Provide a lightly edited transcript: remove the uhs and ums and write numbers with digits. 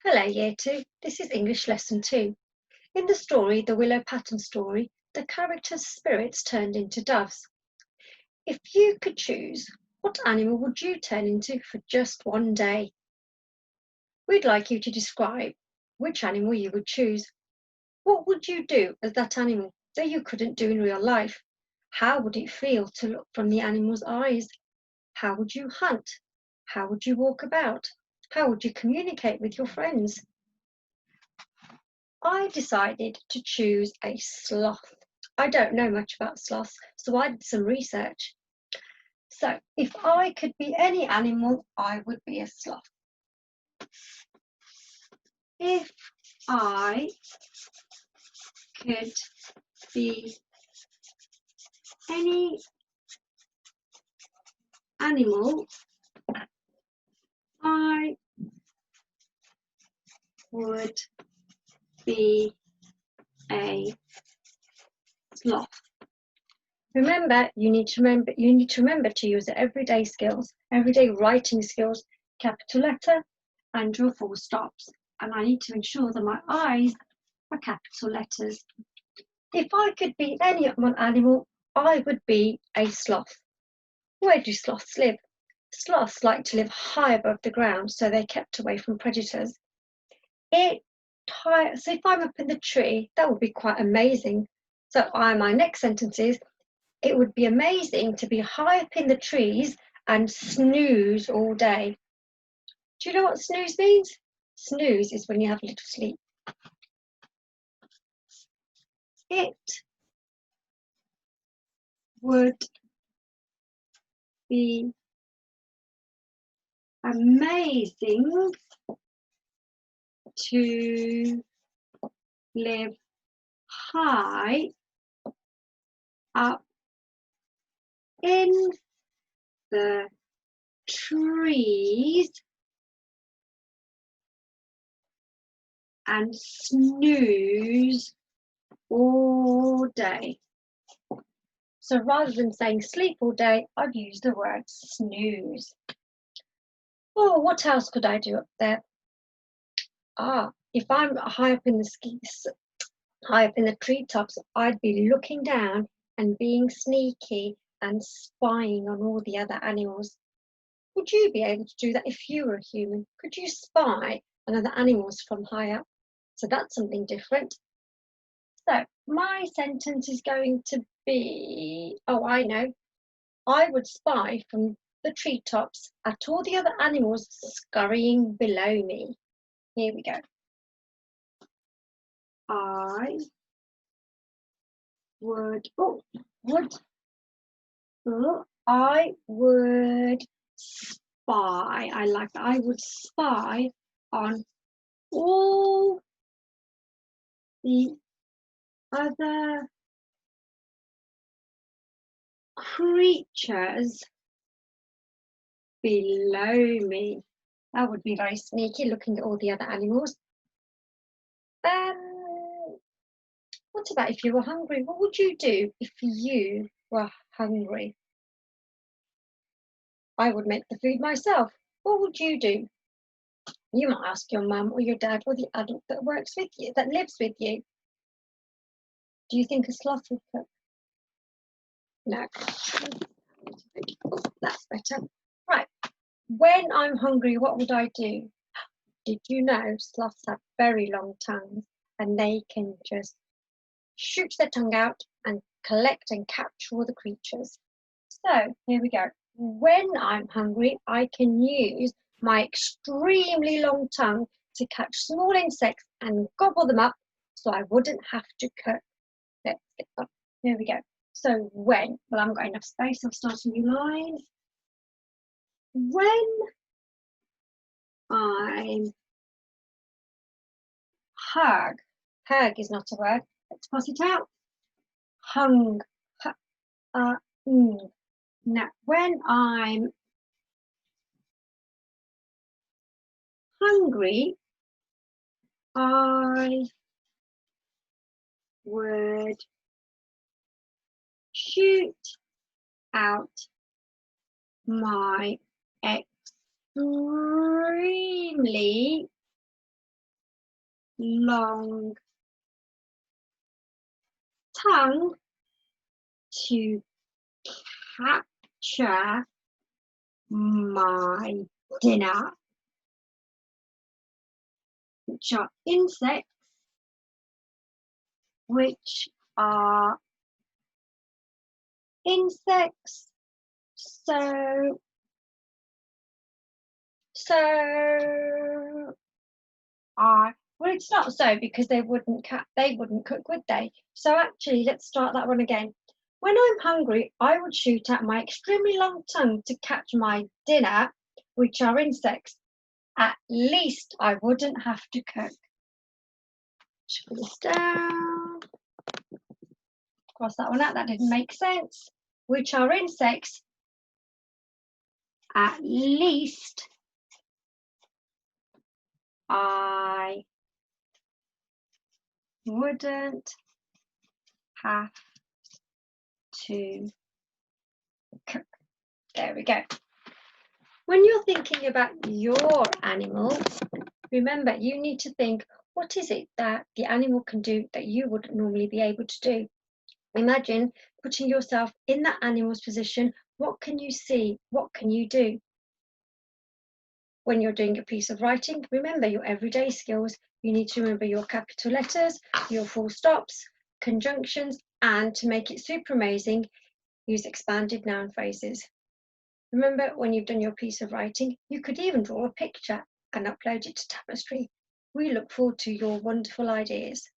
Hello, Year 2. This is English Lesson 2. In the story, The Willow Pattern Story, the characters' spirits turned into doves. If you could choose, what animal would you turn into for just one day? We'd like you to describe which animal you would choose. What would you do as that animal that you couldn't do in real life? How would it feel to look from the animal's eyes? How would you hunt? How would you walk about? How would you communicate with your friends? I decided to choose a sloth. I don't know much about sloths, so I did some research. So, if I could be any animal, I would be a sloth. If I could be any animal, I would be a sloth. Remember, you need to remember to use everyday skills, everyday writing skills, capital letter, and your full stops. And I need to ensure that my eyes are capital letters. If I could be any animal, I would be a sloth. Where do sloths live? Sloths like to live high above the ground, so they're kept away from predators. So if I'm up in the tree, that would be quite amazing. So my next sentence is, it would be amazing to be high up in the trees and snooze all day. Do you know what snooze means? Snooze is when you have a little sleep. It would be amazing to live high up in the trees and snooze all day. So rather than saying sleep all day, I'd use the word snooze. Oh, what else could I do up there? If I'm high up in the treetops, I'd be looking down and being sneaky and spying on all the other animals. Would you be able to do that if you were a human? Could you spy on other animals from high up? So that's something different. So my sentence is going to be, I know. I would spy from the treetops at all the other animals scurrying below me. Here we go. I would spy. I like that. I would spy on all the other creatures below me. That would be very sneaky, looking at all the other animals. What about if you were hungry? What would you do if you were hungry? I would make the food myself. What would you do? You might ask your mum or your dad or the adult that works with you, that lives with you. Do you think a sloth would cook? No. That's better. Right. When I'm hungry, what would I do? Did you know sloths have very long tongues and they can just shoot their tongue out and collect and capture all the creatures? So here we go. When I'm hungry, I can use my extremely long tongue to catch small insects and gobble them up so I wouldn't have to cook. Let's get on. Here we go. So when, well, I haven't got enough space, I'll start a new line. When I'm hug is not a word. Let's pass it out. Hung, Now, when I'm hungry, I would shoot out my extremely long tongue to capture my dinner, which are insects, so well, it's not so, because they wouldn't cook, would they? So actually, let's start that one again. When I'm hungry, I would shoot out my extremely long tongue to catch my dinner, which are insects. At least I wouldn't have to cook. Put this down. Cross that one out. That didn't make sense. Which are insects. At least I wouldn't have to cook. There we go. When you're thinking about your animal, remember you need to think, what is it that the animal can do that you wouldn't normally be able to do? Imagine putting yourself in that animal's position. What can you see? What can you do? When you're doing a piece of writing, remember your everyday skills. You need to remember your capital letters, your full stops, conjunctions, and to make it super amazing, use expanded noun phrases. Remember, when you've done your piece of writing, you could even draw a picture and upload it to Tapestry. We look forward to your wonderful ideas.